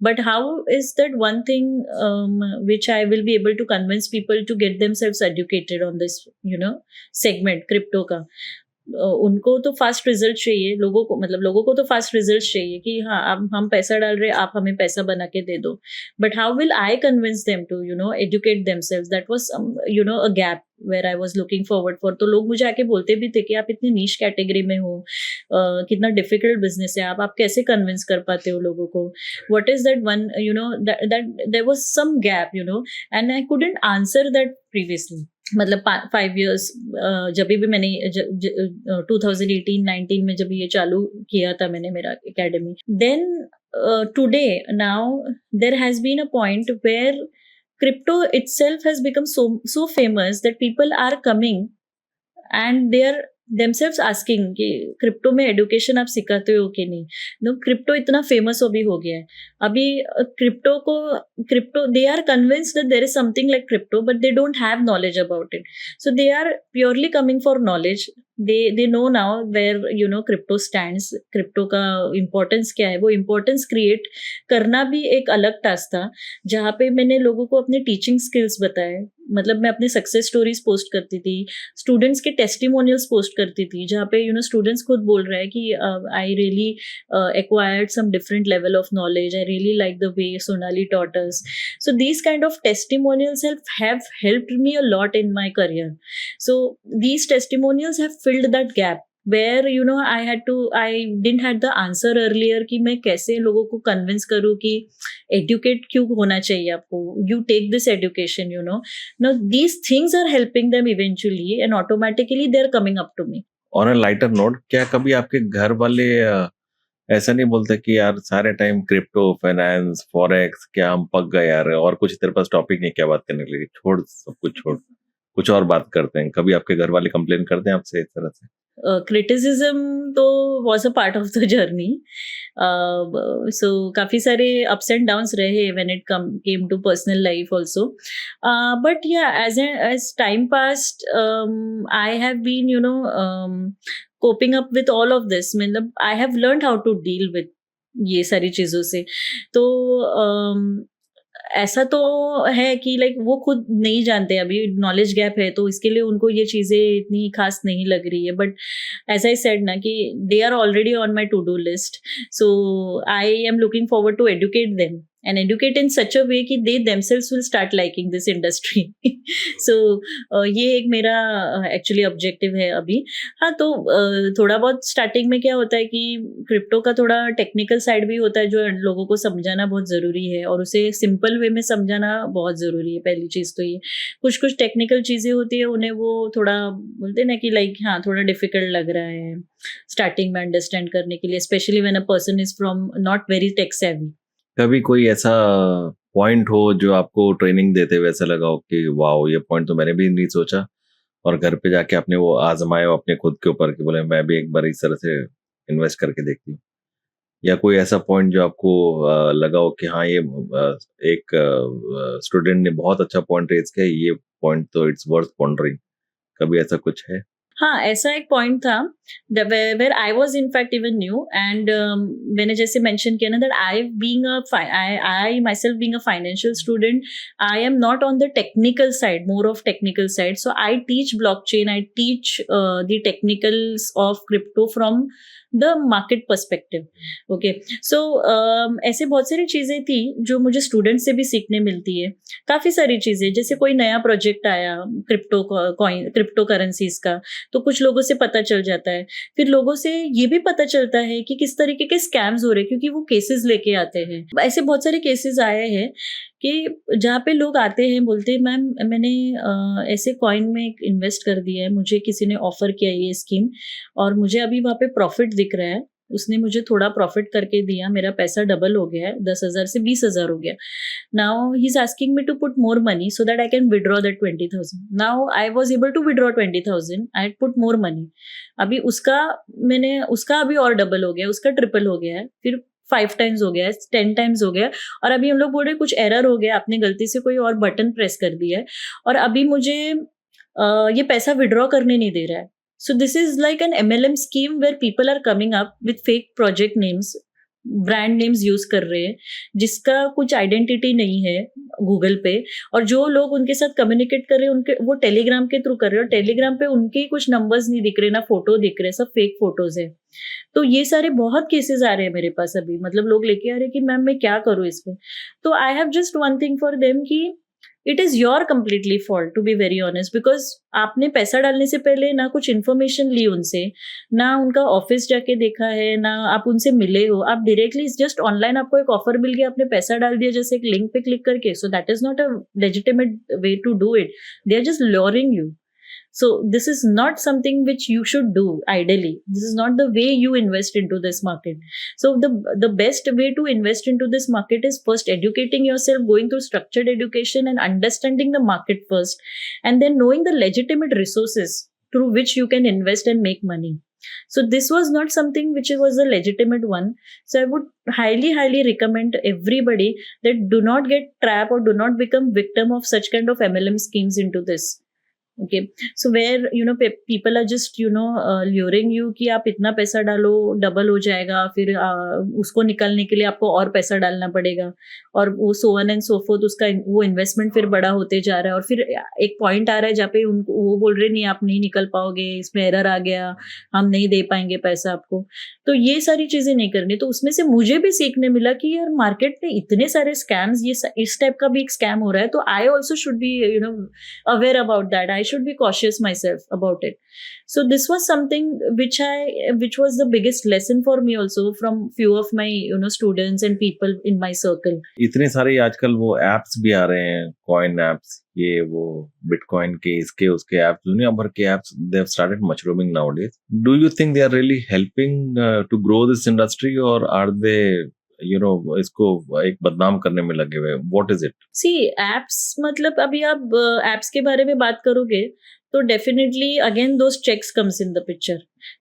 but how is that one thing which I will be able to convince people to get themselves educated on this segment crypto का. उनको तो फास्ट रिजल्ट चाहिए, लोगों को तो फास्ट रिजल्ट चाहिए कि हाँ अब हम पैसा डाल रहे, आप हमें पैसा बना के दे दो. But how will I convince them to educate themselves? That was a gap where I was looking forward for. तो लोग मुझे आके बोलते भी थे कि आप इतनी नीश कैटेगरी में हो, कितना डिफिकल्ट बिजनेस है, आप कैसे कन्विंस कर पाते हो लोगों को? What is that one there was some gap and I couldn't answer that previously. मतलब 5 years जब भी मैंने 2018-19 में जब ये चालू किया था मैंने मेरा academy, then today now there has been a point where crypto itself has become so famous that people are coming and they are themselves asking कि क्रिप्टो में एडुकेशन आप सिखाते हो कि नहीं. क्रिप्टो इतना फेमस अभी हो गया है. अभी crypto they are convinced that there is something like crypto but they don't have knowledge about it. So they are purely coming for knowledge. they know now where crypto stands, crypto का importance क्या है. वो importance create करना भी एक अलग task था, जहाँ पे मैंने लोगों को अपने टीचिंग स्किल्स बताए. मतलब मैं अपने सक्सेस स्टोरीज पोस्ट करती थी, स्टूडेंट्स के टेस्टिमोनियल्स पोस्ट करती थी, जहाँ पे स्टूडेंट्स खुद बोल रहे हैं कि I really acquired some different level of knowledge, I really like the way Sonali taught us. So these kind of testimonials have helped me a lot in my career. So these testimonials have filled that gap where I didn't had the answer earlier कि मैं कैसे लोगों को convince करूँ कि educate क्यों होना चाहिए आपको. You take this education, now these things are helping them eventually and automatically they're coming up to me. On a lighter note, क्या कभी आपके घर वाले ऐसा नहीं बोलते कि यार सारे टाइम क्रिप्टो, फाइनेंस, फॉरेक्स, क्या हम पक गए यार, और कुछ तेरे पास टॉपिक नहीं क्या बात करने के लिए, छोड़ सब कुछ, छोड़ कुछ और बात करते हैं? कभी आपके घर वाले कंप्लेन करते हैं आपसे इस तरह से? क्रिटिसिज्म तो was a part of the journey. So काफ़ी सारे अप्स एंड डाउन्स रहे when it came to personal life also. But yeah as time passed I have been coping up with all of this. मतलब I have learned how to deal with ये सारी चीज़ों से. तो ऐसा तो है कि लाइक वो खुद नहीं जानते, अभी नॉलेज गैप है तो इसके लिए उनको ये चीज़ें इतनी खास नहीं लग रही है. बट एज आई सेड ना कि they are already on my to do list. So I am looking forward to educate them and educate in such a way कि they themselves will start liking this industry. So ये एक मेरा actually objective है अभी. हाँ, तो थोड़ा बहुत स्टार्टिंग में क्या होता है कि क्रिप्टो का थोड़ा टेक्निकल साइड भी होता है जो लोगों को समझाना बहुत ज़रूरी है, और उसे सिंपल वे में समझाना बहुत ज़रूरी है. पहली चीज़ तो ये, कुछ टैक्निकल चीज़ें होती है उन्हें वो थोड़ा बोलते हैं ना कि लाइक हाँ थोड़ा डिफिकल्ट लग रहा है स्टार्टिंग में अंडरस्टैंड करने के लिए, specially when a person is from not very tech savvy. कभी कोई ऐसा पॉइंट हो जो आपको ट्रेनिंग देते हुए ऐसा लगा हो कि वाओ ये पॉइंट तो मैंने भी नहीं सोचा, और घर पे जाके आपने वो आजमाए हो अपने खुद के ऊपर कि बोले मैं भी एक बार इस तरह से इन्वेस्ट करके देखती हूँ? या कोई ऐसा पॉइंट जो आपको लगा हो कि हाँ ये एक स्टूडेंट ने बहुत अच्छा पॉइंट रेज किया, ये पॉइंट तो इट्स वर्थ पॉन्डरिंग, कभी ऐसा कुछ है? हाँ, ऐसा एक पॉइंट था where I was in fact even new, and मैंने जैसे मेंशन किया ना that I myself being a financial student, I am not on the technical side, more of technical side. So I teach blockchain, I teach the technicals of crypto from the market perspective. Okay, so ऐसे बहुत सारी चीज़ें थी जो मुझे student से भी सीखने मिलती है. काफ़ी सारी चीज़ें, जैसे कोई नया प्रोजेक्ट आया क्रिप्टो करेंसीज का, तो कुछ लोगों से पता चल जाता है. फिर लोगों से ये भी पता चलता है कि किस तरीके के स्कैम्स हो रहे हैं, क्योंकि वो केसेस लेके आते हैं. ऐसे बहुत सारे केसेस आए हैं कि जहाँ पे लोग आते हैं, बोलते हैं मैम मैंने ऐसे कॉइन में इन्वेस्ट कर दिया है, मुझे किसी ने ऑफर किया ये स्कीम और मुझे अभी वहाँ पे प्रॉफिट दिख रहा है, उसने मुझे थोड़ा प्रॉफिट करके दिया, मेरा पैसा डबल हो गया है, 10,000 से 20,000 हो गया. Now he is asking me to put more money so that I can withdraw that 20,000. Now I was able to withdraw 20,000, I put more money. अभी उसका अभी और डबल हो गया, उसका ट्रिपल हो गया है, फिर 5 टाइम्स हो गया है, 10 टाइम्स हो गया है, और अभी हम लोग बोल रहे कुछ एरर हो गया, आपने गलती से कोई और बटन प्रेस कर दिया है और अभी मुझे ये पैसा विड्रॉ करने नहीं दे रहा है. So this is like an MLM scheme where people are coming up with fake project names, brand names use कर रहे हैं जिसका कुछ आइडेंटिटी नहीं है गूगल पे, और जो लोग उनके साथ कम्युनिकेट कर रहे हैं उनके वो टेलीग्राम के थ्रू कर रहे हैं, और टेलीग्राम पे उनके कुछ नंबर्स नहीं दिख रहे, ना फोटो दिख रहे, सब फेक फोटोज है. तो ये सारे बहुत केसेस आ रहे हैं मेरे पास अभी, मतलब लोग लेके आ रहे हैं कि मैम मैं क्या करूँ इसमें. तो I have just one thing for them कि it is your completely fault to be very honest, because आपने पैसा डालने से पहले ना कुछ इन्फॉर्मेशन ली उनसे, ना उनका ऑफिस जाके देखा है, ना आप उनसे मिले हो, आप डायरेक्टली जस्ट ऑनलाइन आपको एक ऑफर मिल गया, आपने पैसा डाल दिया जैसे एक लिंक पे क्लिक करके. So that is not a legitimate way to do it. They are just luring you. So this is not something which you should do ideally. This is not the way you invest into this market. So the best way to invest into this market is first educating yourself, going through structured education and understanding the market first, and then knowing the legitimate resources through which you can invest and make money. So this was not something which was a legitimate one. So I would highly recommend everybody that do not get trapped or do not become victim of such kind of MLM schemes into this. Okay, so where people are just luring you कि आप इतना पैसा डालो double हो जाएगा, फिर उसको निकालने के लिए आपको और पैसा डालना पड़ेगा, और वो so on and so forth, उसका वो इन्वेस्टमेंट फिर बड़ा होते जा रहा है, और फिर एक पॉइंट आ रहा है जहाँ पे उनको वो बोल रहे नहीं आप नहीं निकल पाओगे, इसमें एरर आ गया, हम नहीं दे पाएंगे पैसा आपको. तो ये सारी चीजें नहीं करनी. तो उसमें से मुझे भी सीखने मिला कि यार मार्केट में इतने सारे स्कैम्स, ये इस टाइप का भी एक स्कैम हो रहा है, तो I also should be aware about that. I should be cautious myself about it. So this was something which was the biggest lesson for me also from few of my students and people in my circle. इतने सारे आजकल वो apps भी आ रहे हैं, coin apps, ये वो bitcoin के इसके उसके एप्स, दुनिया भर के apps, they have started mushrooming nowadays. Do you think they are really helping to grow this industry, or are they इसको एक बदनाम करने में लगे हुए? What is it? See, apps मतलब अभी आप apps के बारे में बात करोगे तो definitely again those checks comes in the picture.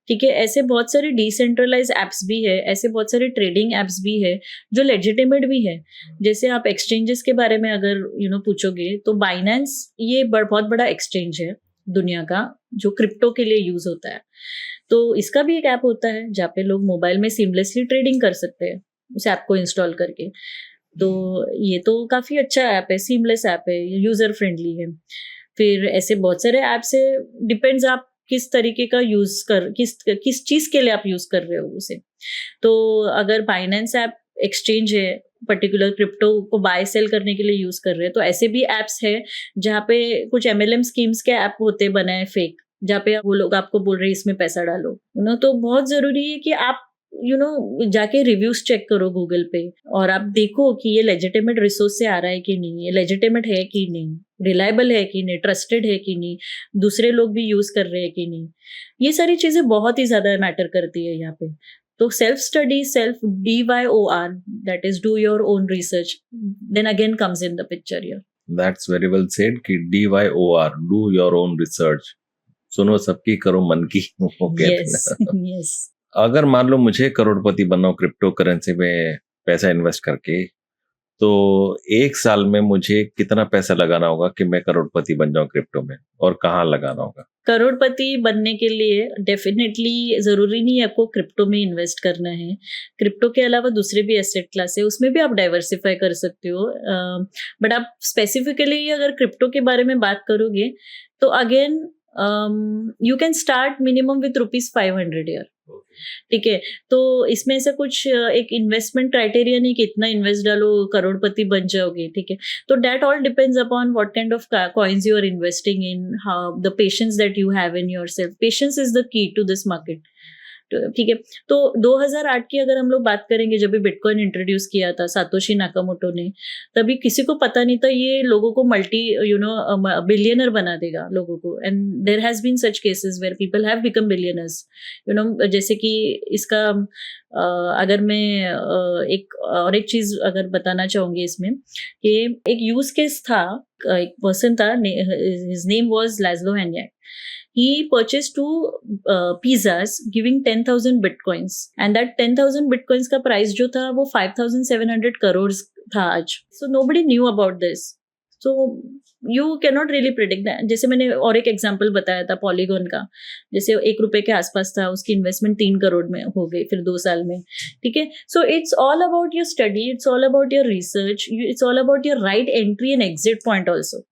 ठीक है, ऐसे बहुत सारे डिसेंट्रलाइज एप्स भी है, ऐसे बहुत सारे ट्रेडिंग एप्स भी है जो लेजिटिमेट भी है. जैसे आप एक्सचेंजेस के बारे में अगर पूछोगे तो बाइनेंस ये बहुत बड़ा एक्सचेंज है दुनिया का जो क्रिप्टो के लिए यूज होता है. तो इसका भी एक ऐप होता है जहाँ पे लोग मोबाइल में सीमलेसली ट्रेडिंग कर सकते हैं उस ऐप को इंस्टॉल करके. तो ये तो काफी अच्छा ऐप है, सीमलेस ऐप है, यूजर फ्रेंडली है. फिर ऐसे बहुत सारे ऐप्स है, डिपेंड्स आप किस तरीके का यूज कर किस चीज के लिए आप यूज कर रहे हो उसे. तो अगर बाइनेंस ऐप एक्सचेंज है, पर्टिकुलर क्रिप्टो को बाय सेल करने के लिए यूज कर रहे हैं, तो ऐसे भी एप्स है जहाँ पे कुछ MLM स्कीम्स के ऐप होते बनाए फेक, जहाँ पे वो लोग आपको बोल रहे हैं इसमें पैसा डालो. तो बहुत जरूरी है कि आप जाके रिव्यूज चेक करो गूगल पे, और आप देखो कि ये लेजिटिमेट रिसोर्स से आ रहा है कि नहीं, ये लेजिटिमेट है कि नहीं, रिलायबल है कि नहीं, ट्रस्टेड है कि नहीं, दूसरे लोग भी यूज कर रहे हैं कि नहीं. ये सारी चीजें बहुत ही ज्यादा मैटर करती है यहाँ पे. तो self study, self DYOR, that is do your own research, then again comes in the picture here. That's very well said कि DYOR, do your own research. सुनो सबकी करो मन की. Yes. अगर मान लो मुझे करोड़पति बनना हो क्रिप्टो करेंसी में पैसा इन्वेस्ट करके, तो एक साल में मुझे कितना पैसा लगाना होगा कि मैं करोड़पति बन जाऊं क्रिप्टो में, और कहाँ लगाना होगा? करोड़पति बनने के लिए डेफिनेटली जरूरी नहीं है आपको क्रिप्टो में इन्वेस्ट करना है. क्रिप्टो के अलावा दूसरे भी एसेट क्लास है, उसमें भी आप डाइवर्सिफाई कर सकते हो. बट आप स्पेसिफिकली अगर क्रिप्टो के बारे में बात करोगे तो again you can start minimum with ₹500 year. ठीक है, तो इसमें ऐसा कुछ एक इन्वेस्टमेंट क्राइटेरिया नहीं कि इतना इन्वेस्ट डालो करोड़पति बन जाओगे. ठीक है, तो that all depends upon what kind of coins you are investing in, how the patience that you have in yourself. Patience is the key to this market. ठीक है। तो 2008 की अगर हम लोग बात करेंगे, जब भी बिटकॉइन इंट्रोड्यूस किया था सातोशी नाकामोटो ने, तभी किसी को पता नहीं था ये लोगों को मल्टी बिलियनर बना देगा लोगों को। And there has been such cases where people have become billionaires, जैसे कि इसका अगर मैं एक चीज अगर बताना चाहूंगी इसमें, कि एक यूज केस था, एक पर्सन था, his name was Laszlo Hanyecz. He purchased two pizzas giving 10,000 bitcoins, and that 10,000 bitcoins का प्राइस जो था वो 5,700 crores था आज. So nobody knew about this. So you cannot really predict that. जैसे मैंने और एक एग्जांपल बताया था पॉलीगॉन का, जैसे ₹1 के आसपास था, उसकी इन्वेस्टमेंट 3 करोड़ में हो गई फिर 2 साल में. ठीक है. So it's all about your study, it's all about your research, it's all about your right entry and exit point also.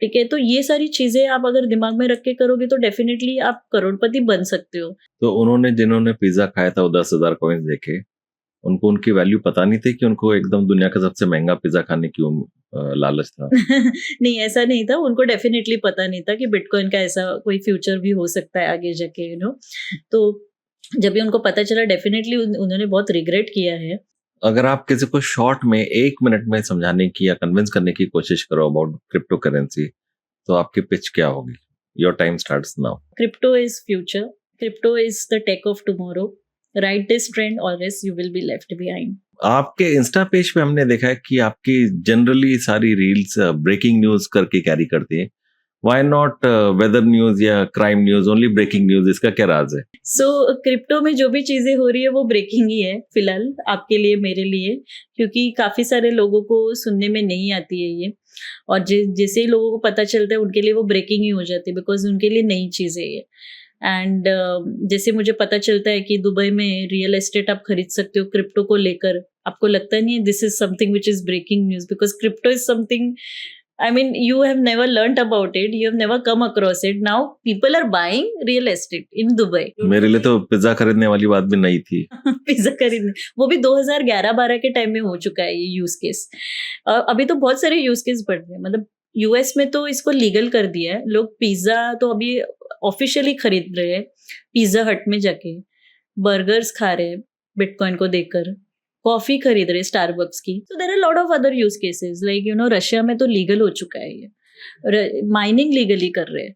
ठीक है. तो ये सारी चीजें आप अगर दिमाग में रख के करोगे तो डेफिनेटली आप करोड़पति बन सकते हो. तो उन्होंने जिन्होंने पिज्जा खाया था वो 10,000 कॉइन्स देखे, उनको उनकी वैल्यू पता नहीं थी कि उनको एकदम दुनिया का सबसे महंगा पिज्जा खाने की लालच था? नहीं, ऐसा नहीं था. उनको डेफिनेटली पता नहीं था कि बिटकॉइन का ऐसा कोई फ्यूचर भी हो सकता है आगे जाके, तो जब भी उनको पता चला डेफिनेटली उन्होंने बहुत रिग्रेट किया है. अगर आप किसी को शॉर्ट में 1 मिनट में समझाने की या कन्विंस करने की कोशिश करो अबाउट क्रिप्टो करेंसी, तो आपकी पिच क्या होगी? Your time starts now. Crypto is future. Crypto is the tech of tomorrow. Right this trend और else you will be left behind. आपके इंस्टा पेज पे हमने देखा है कि आपकी जनरली सारी रील्स ब्रेकिंग न्यूज करके कैरी करती है. Why not वेदर न्यूज या crime news, only breaking news? इसका क्या राज है? सो क्रिप्टो में जो भी चीजें हो रही है वो ब्रेकिंग ही है फिलहाल, आपके लिए, मेरे लिए, क्योंकि काफी सारे लोगों को सुनने में नहीं आती है ये, और जैसे ही लोगों को पता चलता है उनके लिए वो ब्रेकिंग ही हो जाती है, बिकॉज उनके लिए नई चीजें है. एंड जैसे मुझे पता चलता है कि दुबई में रियल एस्टेट आप खरीद सकते हो क्रिप्टो को लेकर, आपको लगता नहीं है this is something which is breaking news, because crypto is something, I mean, you have never learnt about it. You have never come across it. Now people are buying real estate in Dubai. मेरे लिए तो pizza खरीदने वाली बात भी नहीं थी. Pizza खरीदने, वो भी 2011-12 के टाइम में हो चुका है ये यूज केस. अभी तो बहुत सारे यूज केस बढ़ रहे हैं. मतलब यूएस में तो इसको लीगल कर दिया है. लोग पिज्जा तो अभी ऑफिशियली खरीद रहे हैं, पिज्जा हट में जाके बर्गर्स खा रहे हैं बिटकॉइन को देकर, कॉफी खरीद रहे स्टारबक्स की. So there are lot of other use cases, like Russia में तो लीगल हो चुका है ये, माइनिंग लीगली कर रहे हैं.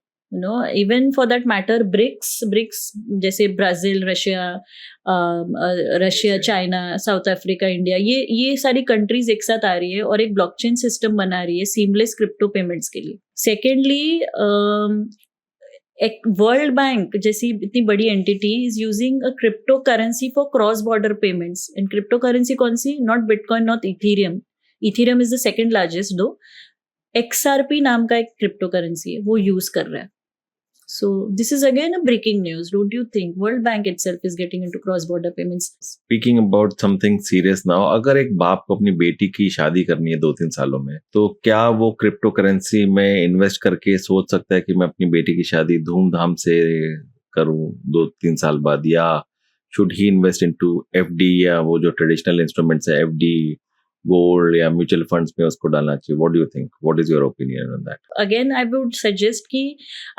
Even for that matter BRICS जैसे Brazil, Russia, China, South Africa, India, ये सारी कंट्रीज एक साथ आ रही है और एक ब्लॉकचेन सिस्टम बना रही है सीमलेस क्रिप्टो पेमेंट्स के लिए. सेकेंडली, एक वर्ल्ड बैंक जैसी इतनी बड़ी entity is using a crypto currency for cross border payments. And crypto currency कौन सी? Not bitcoin, not ethereum. Ethereum is the second largest, दो XRP नाम का एक क्रिप्टो करेंसी है, वो यूज कर रहा है. So this is again a breaking news. Don't you think World Bank itself is getting into cross border payments? Speaking about something serious now, अगर एक बाप को अपनी बेटी की शादी करनी है 2-3 सालों में, तो क्या वो क्रिप्टो करेंसी में इन्वेस्ट करके सोच सकता है कि मैं अपनी बेटी की शादी धूमधाम से करूं 2-3 साल बाद, या should he invest into FD या वो जो ट्रेडिशनल इंस्ट्रूमेंट्स है FD, गोल्ड या म्यूचुअल फंड्स में उसको डालना चाहिए? What do you think? What is your opinion on that? Again I would suggest कि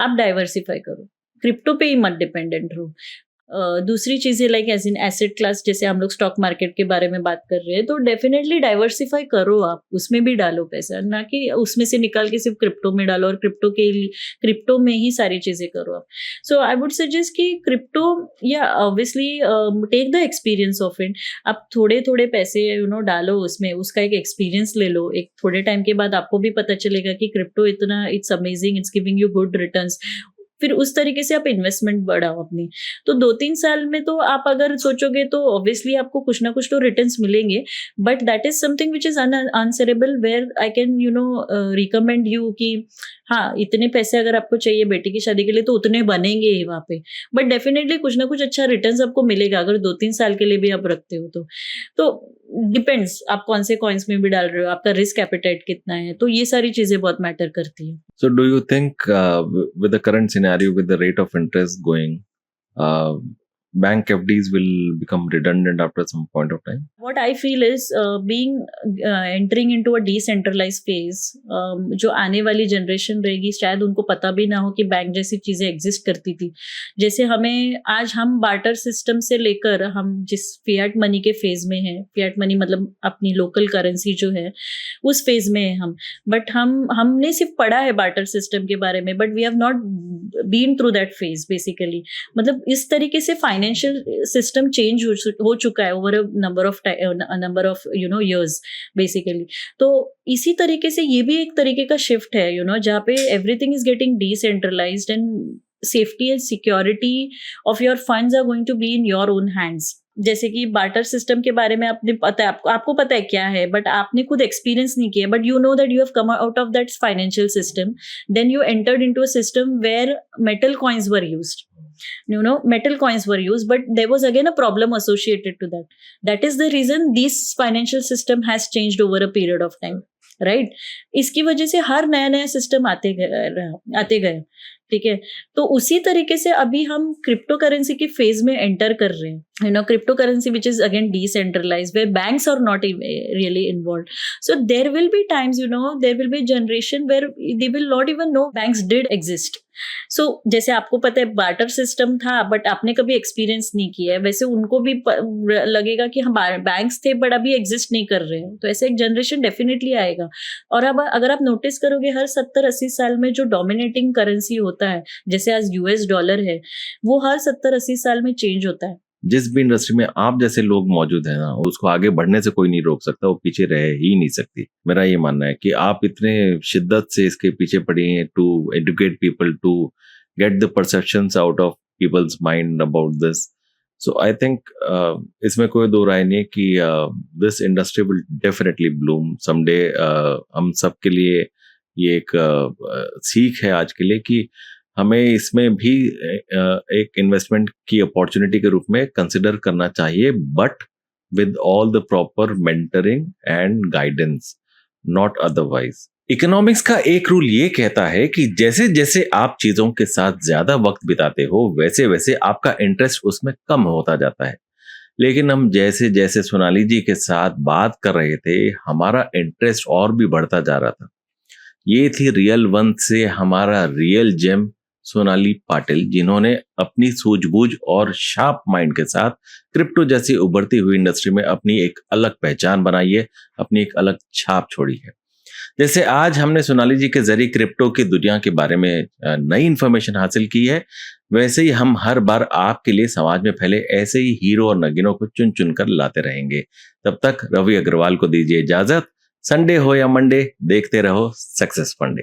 आप डाइवर्सिफाई करो, क्रिप्टो पे ही मत डिपेंडेंट रहो. दूसरी चीजें like as in asset class, जैसे हम लोग स्टॉक मार्केट के बारे में बात कर रहे हैं, तो डेफिनेटली डाइवर्सिफाई करो, आप उसमें भी डालो पैसा, ना कि उसमें से निकाल के सिर्फ क्रिप्टो में डालो और क्रिप्टो में ही सारी चीजें करो आप. सो आई वुड सजेस्ट कि क्रिप्टो, या obviously take the experience of it. आप थोड़े थोड़े पैसे डालो उसमें, उसका एक एक्सपीरियंस ले लो. एक थोड़े टाइम के बाद आपको भी पता चलेगा कि क्रिप्टो इतना, it's amazing, it's giving you good returns. फिर उस तरीके से आप इन्वेस्टमेंट बढ़ाओ अपनी. तो 2-3 साल में तो आप अगर सोचोगे तो ऑब्वियसली आपको कुछ ना कुछ तो रिटर्न्स मिलेंगे, but that is something which is unanswerable, where I can recommend you कि हाँ, इतने पैसे अगर आपको चाहिए बेटी की शादी के लिए तो उतने बनेंगे ही वहाँ पे, बट डेफिनेटली कुछ ना कुछ अच्छा रिटर्न्स आपको मिलेगा अगर 2-3 साल के लिए भी आप रखते हो तो डिपेंड्स आप कौन से कॉइन्स में भी डाल रहे हो, आपका रिस्क एपेटाइट कितना है, तो ये सारी चीजें बहुत मैटर करती है. So do you think with the current scenario, with the rate of interest going, bank FDs will become redundant after some point of time? What I feel is being entering into a decentralized phase, जो आने वाली generation रहेगी शायद उनको पता भी ना हो कि बैंक जैसी चीजें एग्जिस्ट करती थी। जैसे हमें आज हम बार्टर सिस्टम से लेकर हम जिस फिएट मनी के फेज में हैं, फिएट मनी मतलब अपनी लोकल करेंसी जो है उस फेज में है हम, बट हमने सिर्फ पढ़ा है बार्टर सिस्टम के बारे में, but we have not been through that phase basically. मतलब इस तरीके से फाइनेंशियल सिस्टम चेंज हो चुका है over a number of years basically. तो इसी तरीके से ये भी एक तरीके का शिफ्ट है जहाँ पे everything is getting decentralized and safety and security of your funds are going to be in your own hands. जैसे कि बार्टर सिस्टम के बारे में आपको पता है क्या है, बट आपने खुद एक्सपीरियंस नहीं किया, but you know that you have come out of that financial system, then you entered into a system where metal coins were used. Metal coins were used, but there was again a problem associated to that. That is the reason this financial system has changed over a period of time, right? इसकी वजह से हर नया system आते गए, ठीक है। तो उसी तरीके से अभी हम क्रिप्टो करेंसी के फेज में एंटर कर रहे हैं, crypto currency which is again decentralised where banks are not really involved. So there will be times there will be generation where they will not even know banks did exist. So जैसे आपको पता है barter system था, but आपने कभी experience नहीं किया है, वैसे उनको भी लगेगा कि हम बैंक्स थे बट अभी एग्जिस्ट नहीं कर रहे हैं। तो ऐसे एक जनरेशन डेफिनेटली आएगा। और अब अगर आप नोटिस करोगे हर 70-80 साल में जो डोमिनेटिंग करेंसी होता है, जैसे आज US डॉलर है, वो हर 70-80 साल में चेंज होता है। जिस भी इंडस्ट्री में आप जैसे लोग मौजूद हैं ना, उसको आगे बढ़ने से कोई नहीं रोक सकता, वो पीछे रह ही नहीं सकती। मेरा ये मानना है कि आप इतने शिद्दत से इसके पीछे पड़ी हैं to educate people, to get the perceptions out of people's mind about this. So I think इसमें कोई दो राय नहीं कि this industry will definitely bloom someday. हम सब के लिए ये एक सीख है आज के लिए कि हमें इसमें भी एक इन्वेस्टमेंट की अपॉर्चुनिटी के रूप में कंसिडर करना चाहिए, but with all the proper mentoring and guidance, not otherwise. Economics का एक रूल ये कहता है कि जैसे जैसे आप चीजों के साथ ज्यादा वक्त बिताते हो, वैसे वैसे आपका इंटरेस्ट उसमें कम होता जाता है। लेकिन हम जैसे जैसे सोनाली जी के साथ बात कर रहे थे, हमारा इंटरेस्ट और भी बढ़ता जा रहा था। ये थी रियल वन से हमारा रियल जेम सोनाली पाटिल, जिन्होंने अपनी सूझबूझ और शार्प माइंड के साथ क्रिप्टो जैसी उभरती हुई इंडस्ट्री में अपनी एक अलग पहचान बनाई है, अपनी एक अलग छाप छोड़ी है। जैसे आज हमने सोनाली जी के जरिए क्रिप्टो की दुनिया के बारे में नई इंफॉर्मेशन हासिल की है, वैसे ही हम हर बार आपके लिए समाज में फैले ऐसे ही हीरो और नगीनों को चुन चुन कर लाते रहेंगे। तब तक रवि अग्रवाल को दीजिए इजाजत। संडे हो या मंडे, देखते रहो सक्सेस फंडे।